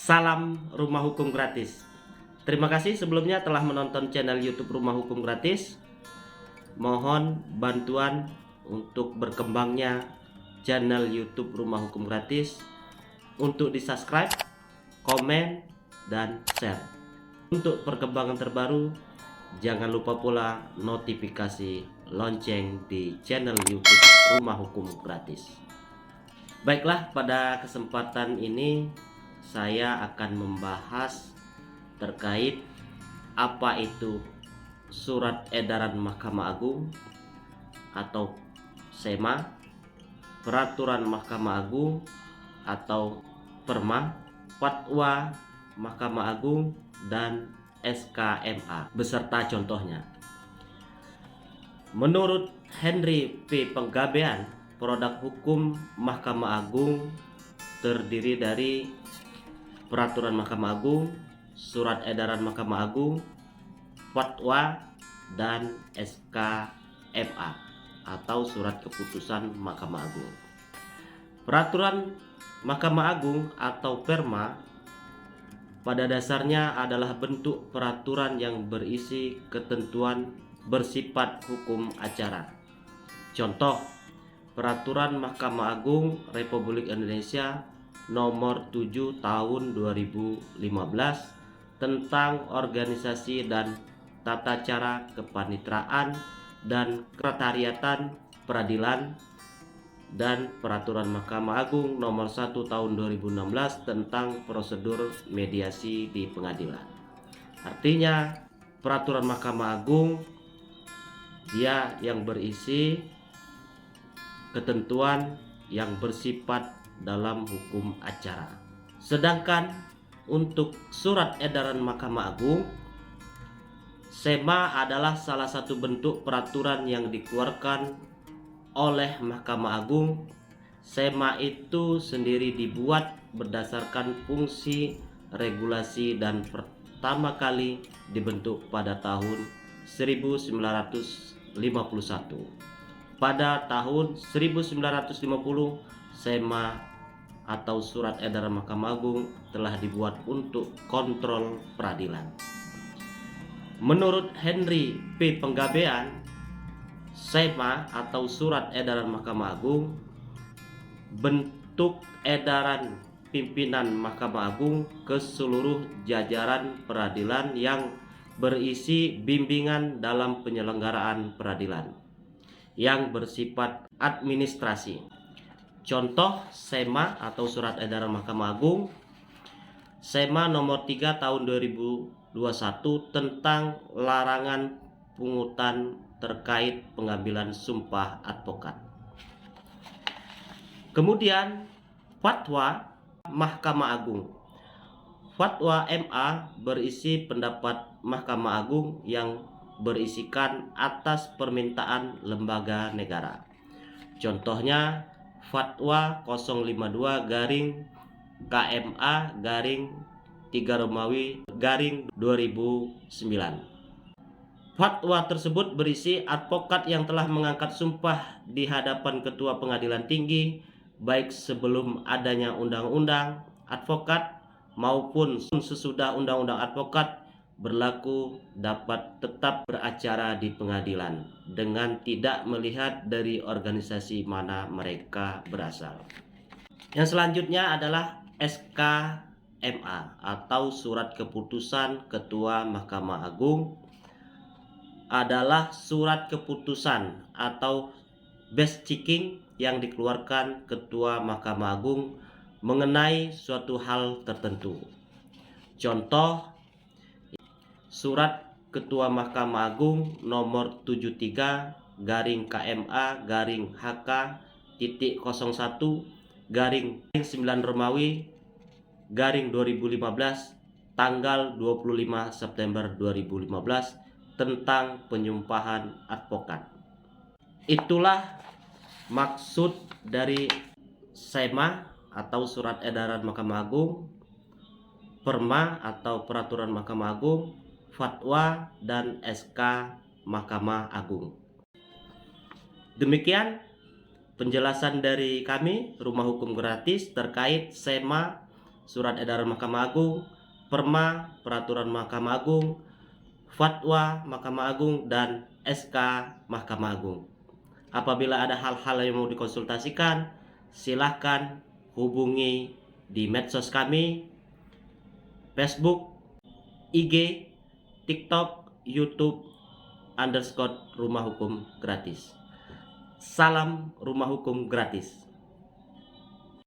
Salam Rumah Hukum Gratis. Terima kasih sebelumnya telah menonton channel YouTube Rumah Hukum Gratis. Mohon bantuan untuk berkembangnya channel YouTube Rumah Hukum Gratis untuk di-subscribe, komen, dan share. Untuk perkembangan terbaru, jangan lupa pula notifikasi lonceng di channel YouTube Rumah Hukum Gratis. Baiklah, pada kesempatan ini saya akan membahas terkait apa itu Surat Edaran Mahkamah Agung atau SEMA, Peraturan Mahkamah Agung atau Perma, Fatwa Mahkamah Agung, dan SKMA beserta contohnya. Menurut Henry P. Penggabean, produk hukum Mahkamah Agung terdiri dari Peraturan Mahkamah Agung, Surat Edaran Mahkamah Agung, Fatwa, dan SKMA atau Surat Keputusan Mahkamah Agung. Peraturan Mahkamah Agung atau Perma pada dasarnya adalah bentuk peraturan yang berisi ketentuan bersifat hukum acara. Contoh, Peraturan Mahkamah Agung Republik Indonesia Nomor 7 Tahun 2015 tentang organisasi dan tata cara kepanitraan dan kesekretariatan peradilan, dan Peraturan Mahkamah Agung Nomor 1 Tahun 2016 tentang prosedur mediasi di pengadilan. Artinya, Peraturan Mahkamah Agung dia yang berisi ketentuan yang bersifat dalam hukum acara. Sedangkan untuk Surat Edaran Mahkamah Agung, SEMA adalah salah satu bentuk peraturan yang dikeluarkan oleh Mahkamah Agung. SEMA itu sendiri dibuat berdasarkan fungsi regulasi dan pertama kali dibentuk pada tahun 1951. Pada tahun 1950, SEMA atau Surat Edaran Mahkamah Agung telah dibuat untuk kontrol peradilan. Menurut Henry P. Penggabean, SEMA atau Surat Edaran Mahkamah Agung bentuk edaran pimpinan Mahkamah Agung ke seluruh jajaran peradilan yang berisi bimbingan dalam penyelenggaraan peradilan yang bersifat administrasi. Contoh SEMA atau Surat Edaran Mahkamah Agung, SEMA nomor 3 tahun 2021 tentang larangan pungutan terkait pengambilan sumpah advokat. Kemudian Fatwa Mahkamah Agung. Fatwa MA berisi pendapat Mahkamah Agung yang berisikan atas permintaan lembaga negara. Contohnya Fatwa 052 garing KMA garing 3 Romawi garing 2009. Fatwa tersebut berisi advokat yang telah mengangkat sumpah di hadapan Ketua Pengadilan Tinggi baik sebelum adanya undang-undang advokat maupun sesudah undang-undang advokat berlaku dapat tetap beracara di pengadilan dengan tidak melihat dari organisasi mana mereka berasal. Yang selanjutnya adalah SKMA atau Surat Keputusan Ketua Mahkamah Agung, adalah surat keputusan atau best checking yang dikeluarkan Ketua Mahkamah Agung mengenai suatu hal tertentu. Contoh, Surat Ketua Mahkamah Agung nomor 73 garing KMA garing HK titik 01 garing 9 Romawi garing 2015 tanggal 25 September 2015 tentang penyumpahan advokat. Itulah maksud dari SEMA atau Surat Edaran Mahkamah Agung, Perma atau Peraturan Mahkamah Agung, Fatwa, dan SK Mahkamah Agung. Demikian penjelasan dari kami Rumah Hukum Gratis terkait SEMA, surat edaran Mahkamah Agung, perma, peraturan Mahkamah Agung, fatwa Mahkamah Agung, dan SK Mahkamah Agung. Apabila ada hal-hal yang mau dikonsultasikan, silahkan hubungi di medsos kami, Facebook, IG, TikTok, YouTube, _Rumah Hukum Gratis. Salam Rumah Hukum Gratis.